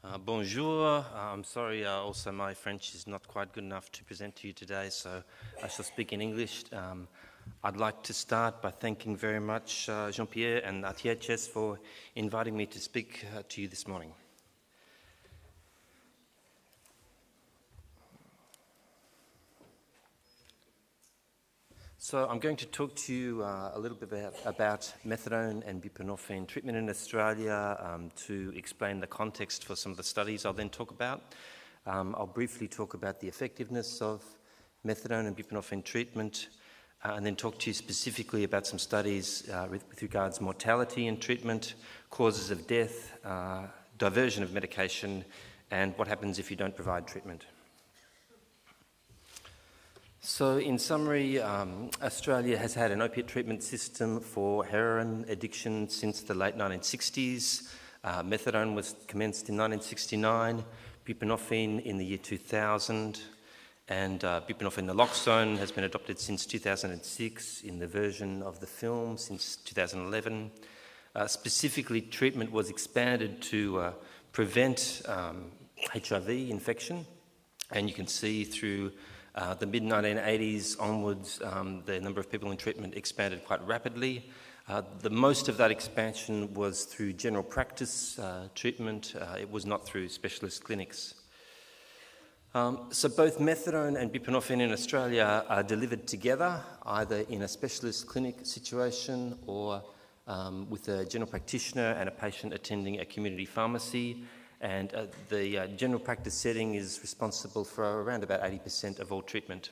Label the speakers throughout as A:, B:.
A: Bonjour. I'm sorry, also my French is not quite good enough to present to you today, so I shall speak in English. I'd like to start by thanking very much Jean-Pierre and ATHS for inviting me to speak to you this morning. So I'm going to talk to you a little bit about methadone and buprénorphine treatment in Australia to explain the context for some of the studies I'll then talk about. I'll briefly talk about the effectiveness of methadone and buprénorphine treatment and then talk to you specifically about some studies with regards to mortality in treatment, causes of death, diversion of medication, and what happens if you don't provide treatment. So in summary, Australia has had an opiate treatment system for heroin addiction since the late 1960s. Methadone was commenced in 1969, buprénorphine in the year 2000, and buprénorphine naloxone has been adopted since 2006 in the version of the film since 2011. Specifically, treatment was expanded to prevent HIV infection, and you can see through the mid-1980s onwards, the number of people in treatment expanded quite rapidly. The most of that expansion was through general practice treatment. It was not through specialist clinics. So both methadone and buprénorphine in Australia are delivered together, either in a specialist clinic situation or with a general practitioner and a patient attending a community pharmacy. And the general practice setting is responsible for around about 80% of all treatment.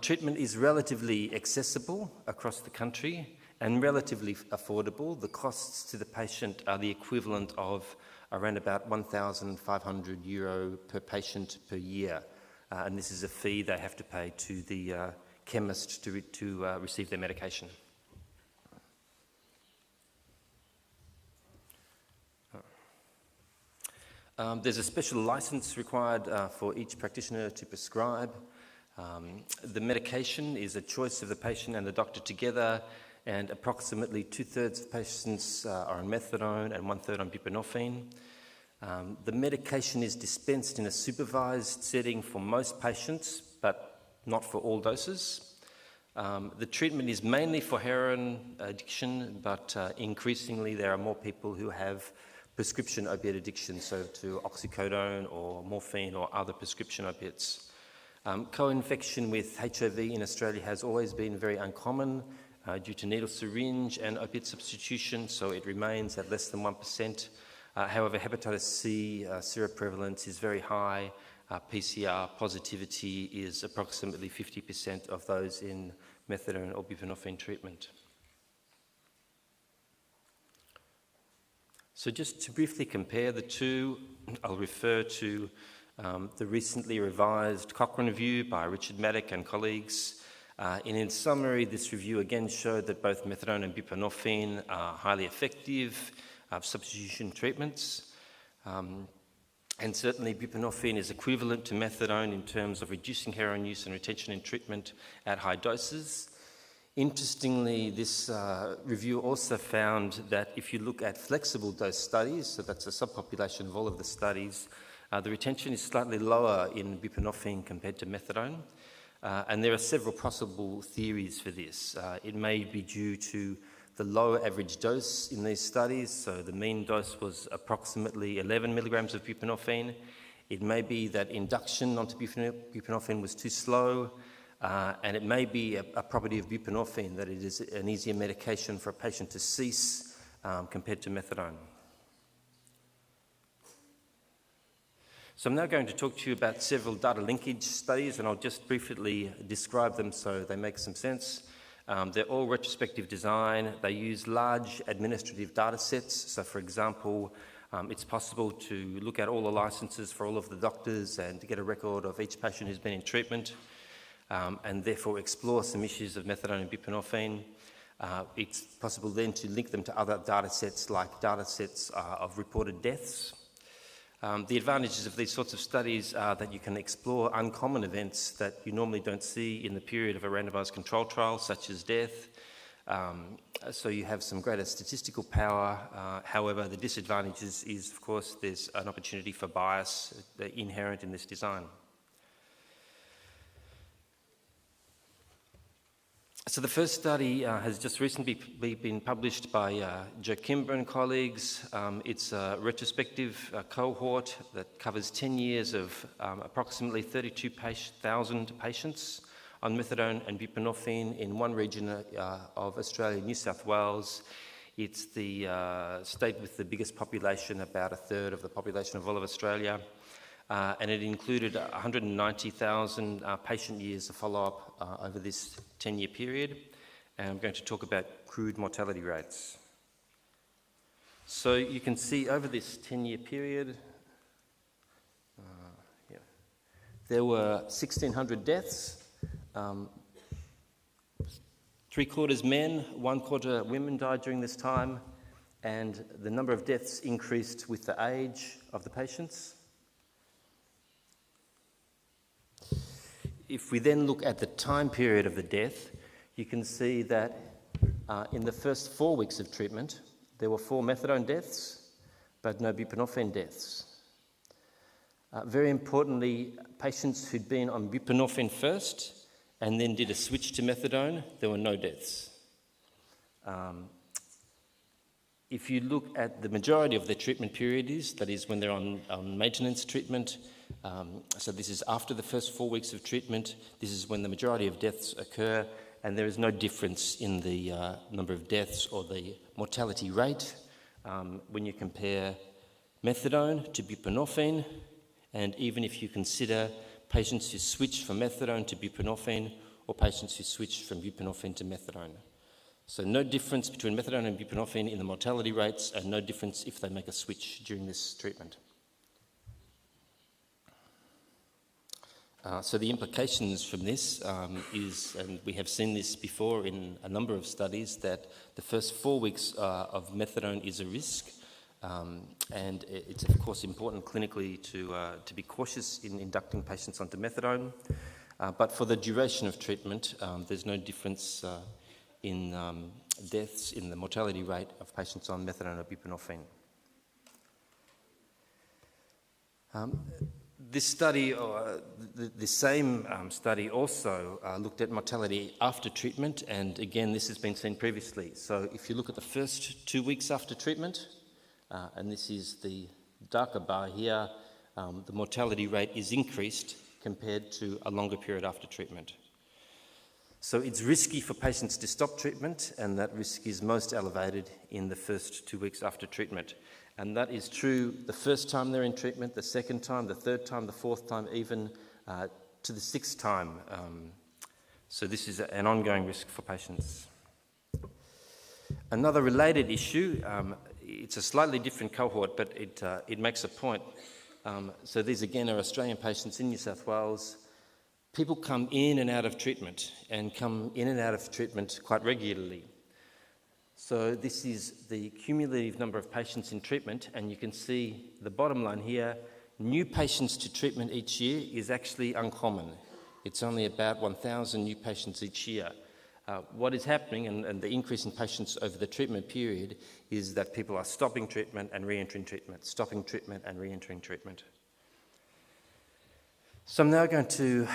A: Treatment is relatively accessible across the country and relatively affordable. The costs to the patient are the equivalent of around about €1,500 per patient per year. And this is a fee they have to pay to the chemist to receive their medication. There's a special license required for each practitioner to prescribe. The medication is a choice of the patient and the doctor together, and approximately 2/3 of patients are on methadone and 1/3 on buprénorphine. The medication is dispensed in a supervised setting for most patients, but not for all doses. The treatment is mainly for heroin addiction, but increasingly there are more people who have prescription opiate addiction, so to oxycodone or morphine or other prescription opiates. Co-infection with HIV in Australia has always been very uncommon due to needle syringe and opiate substitution, so it remains at less than 1%. However, hepatitis C seroprevalence is very high. PCR positivity is approximately 50% of those in methadone or buprénorphine treatment. So just to briefly compare the two, I'll refer to the recently revised Cochrane review by Richard Maddock and colleagues. In summary, this review again showed that both methadone and buprénorphine are highly effective substitution treatments. And certainly buprénorphine is equivalent to methadone in terms of reducing heroin use and retention in treatment at high doses. Interestingly, this review also found that if you look at flexible dose studies, so that's a subpopulation of all of the studies, the retention is slightly lower in buprénorphine compared to methadone. And there are several possible theories for this. It may be due to the low average dose in these studies, so the mean dose was approximately 11 milligrams of buprénorphine. It may be that induction onto buprénorphine was too slow. And it may be a property of buprénorphine that it is an easier medication for a patient to cease compared to methadone. So I'm now going to talk to you about several data linkage studies, and I'll just briefly describe them so they make some sense. They're all retrospective design. They use large administrative data sets. So for example, it's possible to look at all the licenses for all of the doctors and to get a record of each patient who's been in treatment. And therefore explore some issues of methadone and buprénorphine. It's possible then to link them to other data sets like data sets of reported deaths. The advantages of these sorts of studies are that you can explore uncommon events that you normally don't see in the period of a randomized control trial, such as death. So you have some greater statistical power. However, the disadvantage is, of course, there's an opportunity for bias inherent in this design. So the first study has just recently been published by Joe Kimber and colleagues. It's a retrospective cohort that covers 10 years of approximately 32,000 patients on methadone and buprenorphine in one region of Australia, New South Wales. It's the state with the biggest population, about a third of the population of all of Australia. And it included 190,000 patient years of follow-up over this 10-year period. And I'm going to talk about crude mortality rates. So you can see over this 10-year period, there were 1,600 deaths, 3/4 men, 1/4 women died during this time, and the number of deaths increased with the age of the patients. If we then look at the time period of the death, you can see that in the first 4 weeks of treatment, there were 4 methadone deaths, but no buprenorphine deaths. Very importantly, patients who'd been on buprenorphine first and then did a switch to methadone, there were no deaths. If you look at the majority of their treatment period that is when they're on maintenance treatment, so this is after the first 4 weeks of treatment, this is when the majority of deaths occur, and there is no difference in the number of deaths or the mortality rate when you compare methadone to buprenorphine, and even if you consider patients who switch from methadone to buprenorphine or patients who switch from buprenorphine to methadone. So no difference between methadone and buprenorphine in the mortality rates, and no difference if they make a switch during this treatment. So the implications from this is, and we have seen this before in a number of studies, that the first 4 weeks of methadone is a risk, and it's of course important clinically to be cautious in inducting patients onto methadone. But for the duration of treatment, there's no difference in deaths in the mortality rate of patients on methadone or buprenorphine. This study, the same study also looked at mortality after treatment, and again this has been seen previously. So if you look at the first 2 weeks after treatment, and this is the darker bar here, the mortality rate is increased compared to a longer period after treatment. So it's risky for patients to stop treatment, and that risk is most elevated in the first 2 weeks after treatment. And that is true the first time they're in treatment, the second time, the third time, the fourth time, even to the 6th time. So this is an ongoing risk for patients. Another related issue, it's a slightly different cohort, but it makes a point. So these again are Australian patients in New South Wales. People come in and out of treatment, and come in and out of treatment quite regularly. So this is the cumulative number of patients in treatment, and you can see the bottom line here, new patients to treatment each year is actually uncommon. It's only about 1,000 new patients each year. What is happening, and the increase in patients over the treatment period, is that people are stopping treatment and re-entering treatment, stopping treatment and re-entering treatment. So I'm now going to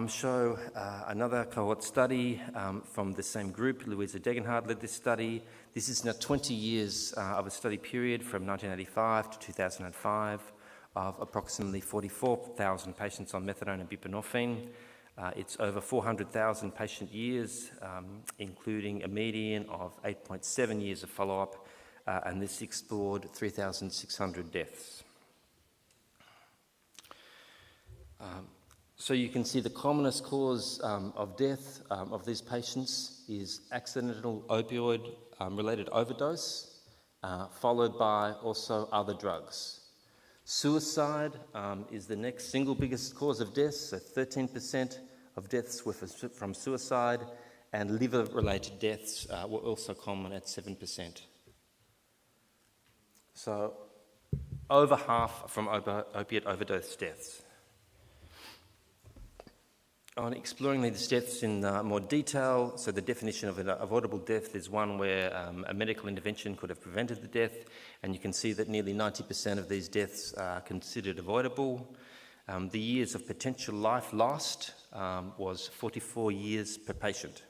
A: show another cohort study from the same group. Louisa Degenhard led this study. This is now 20 years of a study period from 1985 to 2005 of approximately 44,000 patients on methadone and buprenorphine. It's over 400,000 patient years, including a median of 8.7 years of follow-up, and this explored 3,600 deaths. So you can see the commonest cause of death of these patients is accidental opioid-related overdose, followed by also other drugs. Suicide is the next single biggest cause of death, so 13% of deaths were from suicide, and liver-related deaths were also common at 7%. So over half from opiate overdose deaths. On exploring these deaths in more detail, so the definition of an avoidable death is one where a medical intervention could have prevented the death, and you can see that nearly 90% of these deaths are considered avoidable. The years of potential life lost was 44 years per patient.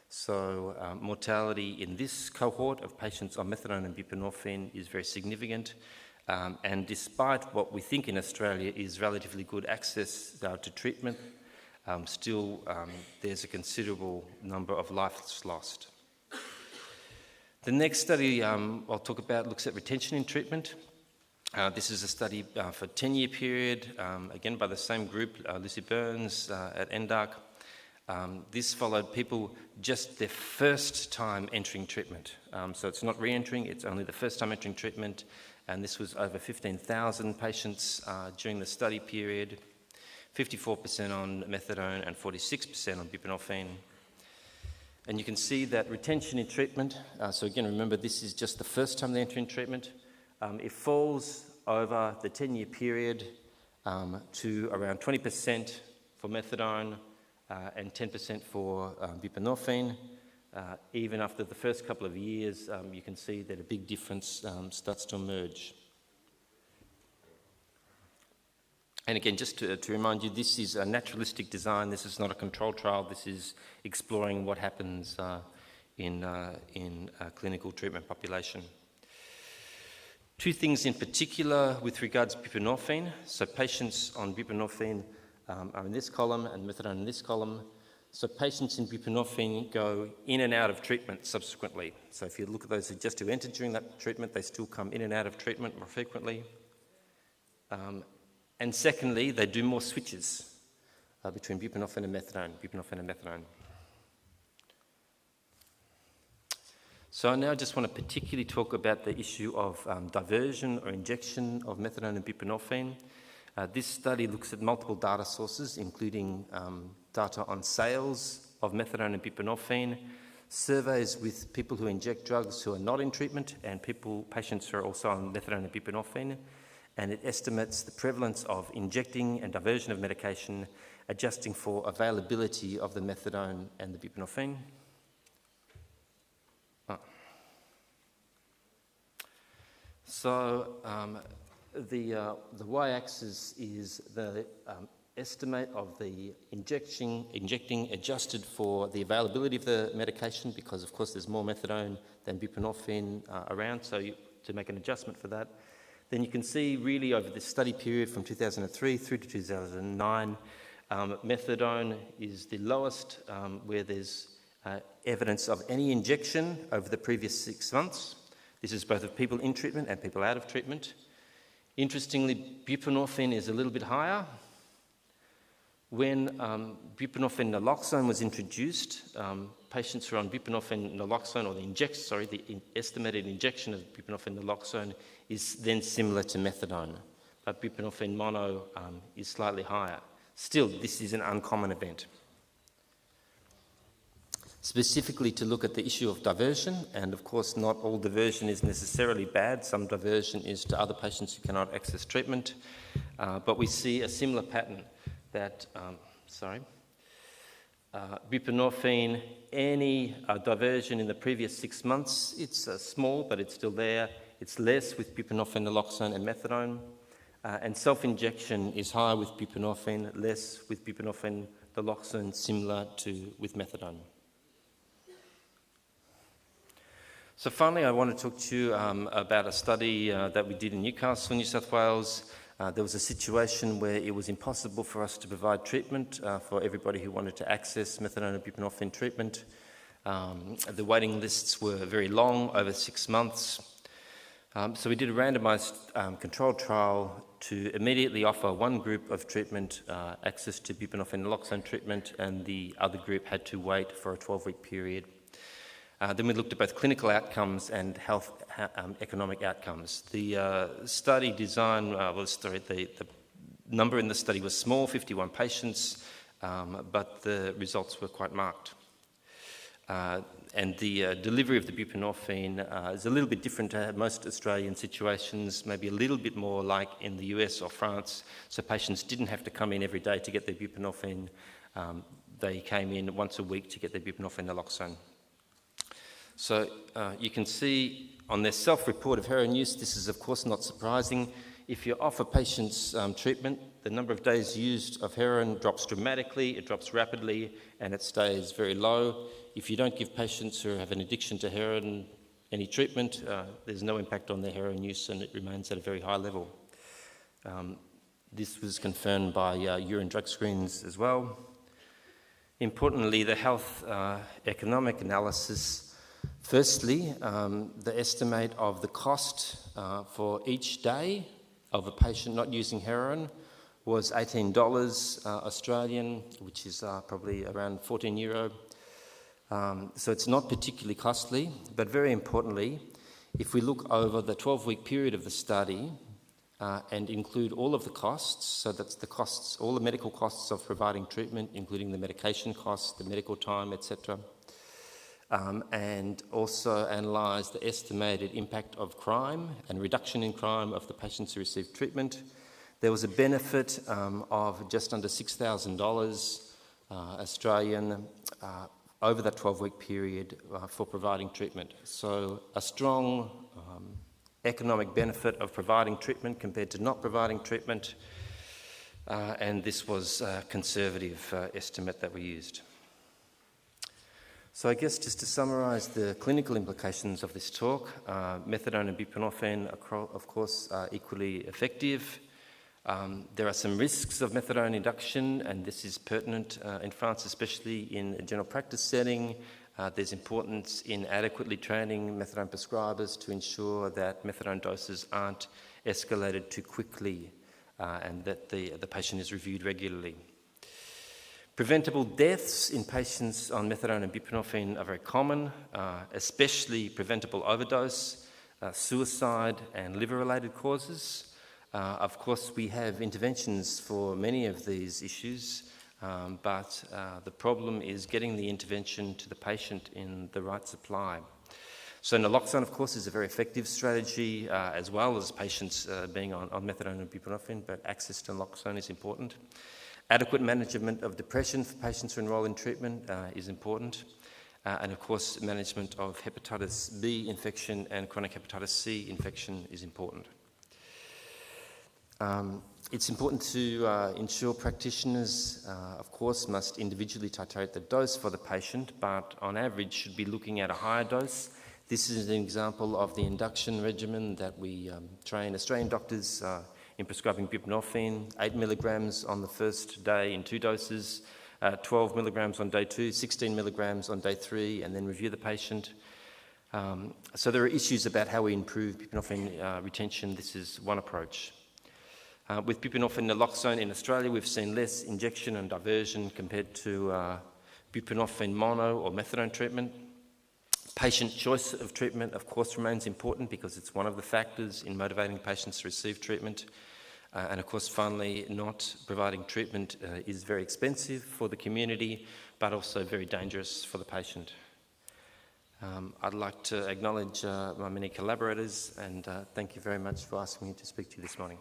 A: So mortality in this cohort of patients on methadone and buprenorphine is very significant. And despite what we think in Australia is relatively good access to treatment, still there's a considerable number of lives lost. The next study I'll talk about looks at retention in treatment. This is a study for a 10-year period, again by the same group, Lucy Burns at NDARC. This followed people just their first time entering treatment. So it's not re-entering, it's only the first time entering treatment, and this was over 15,000 patients during the study period. 54% on methadone and 46% on buprenorphine. And you can see that retention in treatment, so again, remember this is just the first time they enter in treatment, it falls over the 10-year period to around 20% for methadone and 10% for buprenorphine. Even after the first couple of years, you can see that a big difference starts to emerge. And again, just to remind you, this is a naturalistic design. This is not a controlled trial. This is exploring what happens in a clinical treatment population. Two things in particular with regards to buprenorphine. So patients on buprenorphine are in this column and methadone in this column. So patients in buprenorphine go in and out of treatment subsequently. So if you look at those who entered during that treatment, they still come in and out of treatment more frequently. And secondly, they do more switches between buprenorphine and methadone, So I now just want to particularly talk about the issue of diversion or injection of methadone and buprenorphine. This study looks at multiple data sources, including data on sales of methadone and buprenorphine, surveys with people who inject drugs who are not in treatment, and patients who are also on methadone and buprenorphine. And it estimates the prevalence of injecting and diversion of medication, adjusting for availability of the methadone and the buprenorphine. So the y-axis is the estimate of the injecting adjusted for the availability of the medication, because of course there's more methadone than buprenorphine around, so to make an adjustment for that. Then you can see really over this study period from 2003 through to 2009, methadone is the lowest where there's evidence of any injection over the previous 6 months. This is both of people in treatment and people out of treatment. Interestingly, buprenorphine is a little bit higher. When buprenorphine naloxone was introduced, patients who are on buprenorphine naloxone, or the estimated injection of buprenorphine naloxone is then similar to methadone, but buprenorphine mono is slightly higher. Still, this is an uncommon event. Specifically to look at the issue of diversion, and of course not all diversion is necessarily bad. Some diversion is to other patients who cannot access treatment, but we see a similar pattern that, buprenorphine, any diversion in the previous 6 months, it's small, but it's still there. It's less with buprenorphine, naloxone, and methadone. And self-injection is higher with buprenorphine, less with buprenorphine, naloxone, similar to with methadone. So finally, I want to talk to you about a study that we did in Newcastle, New South Wales. There was a situation where it was impossible for us to provide treatment for everybody who wanted to access methadone and buprenorphine treatment. The waiting lists were very long, over 6 months. So we did a randomised controlled trial to immediately offer one group of treatment access to buprenorphine naloxone treatment, and the other group had to wait for a 12-week period. Then we looked at both clinical outcomes and health economic outcomes. The study design the number in the study was small, 51 patients, but the results were quite marked. And the delivery of the buprenorphine is a little bit different to most Australian situations, maybe a little bit more like in the US or France. So patients didn't have to come in every day to get their buprenorphine. they came in once a week to get their buprenorphine naloxone. So you can see on their self-report of heroin use, this is of course not surprising. If you offer patients treatment, the number of days used of heroin drops dramatically, it drops rapidly, and it stays very low. If you don't give patients who have an addiction to heroin any treatment, there's no impact on their heroin use, and it remains at a very high level. This was confirmed by urine drug screens as well. Importantly, the health economic analysis. Firstly, the estimate of the cost for each day of a patient not using heroin was $18 Australian, which is probably around €14. So it's not particularly costly, but very importantly, if we look over the 12-week period of the study and include all of the costs, so that's the costs, all the medical costs of providing treatment, including the medication costs, the medical time, etc., and also analyse the estimated impact of crime and reduction in crime of the patients who received treatment, there was a benefit of just under $6,000 Australian over that 12-week period for providing treatment. So a strong economic benefit of providing treatment compared to not providing treatment, and this was a conservative estimate that we used. So I guess just to summarise the clinical implications of this talk, methadone and buprenorphine, of course, are equally effective. There are some risks of methadone induction, and this is pertinent in France, especially in a general practice setting. There's importance in adequately training methadone prescribers to ensure that methadone doses aren't escalated too quickly and that the patient is reviewed regularly. Preventable deaths in patients on methadone and buprenorphine are very common, especially preventable overdose, suicide, and liver-related causes. Of course, we have interventions for many of these issues, but the problem is getting the intervention to the patient in the right supply. So naloxone, of course, is a very effective strategy, as well as patients being on methadone and buprenorphine, but access to naloxone is important. Adequate management of depression for patients who enroll in treatment is important. And of course, management of hepatitis B infection and chronic hepatitis C infection is important. It's important to ensure practitioners, of course, must individually titrate the dose for the patient, but on average should be looking at a higher dose. This is an example of the induction regimen that we train Australian doctors in prescribing buprenorphine, 8 milligrams on the first day in 2 doses, 12 milligrams on day 2, 16 milligrams on day 3, and then review the patient. So there are issues about how we improve buprenorphine retention. This is one approach. With buprenorphine naloxone in Australia, we've seen less injection and diversion compared to buprenorphine mono or methadone treatment. Patient choice of treatment, of course, remains important because it's one of the factors in motivating patients to receive treatment. And of course, finally, not providing treatment is very expensive for the community, but also very dangerous for the patient. I'd like to acknowledge my many collaborators and thank you very much for asking me to speak to you this morning.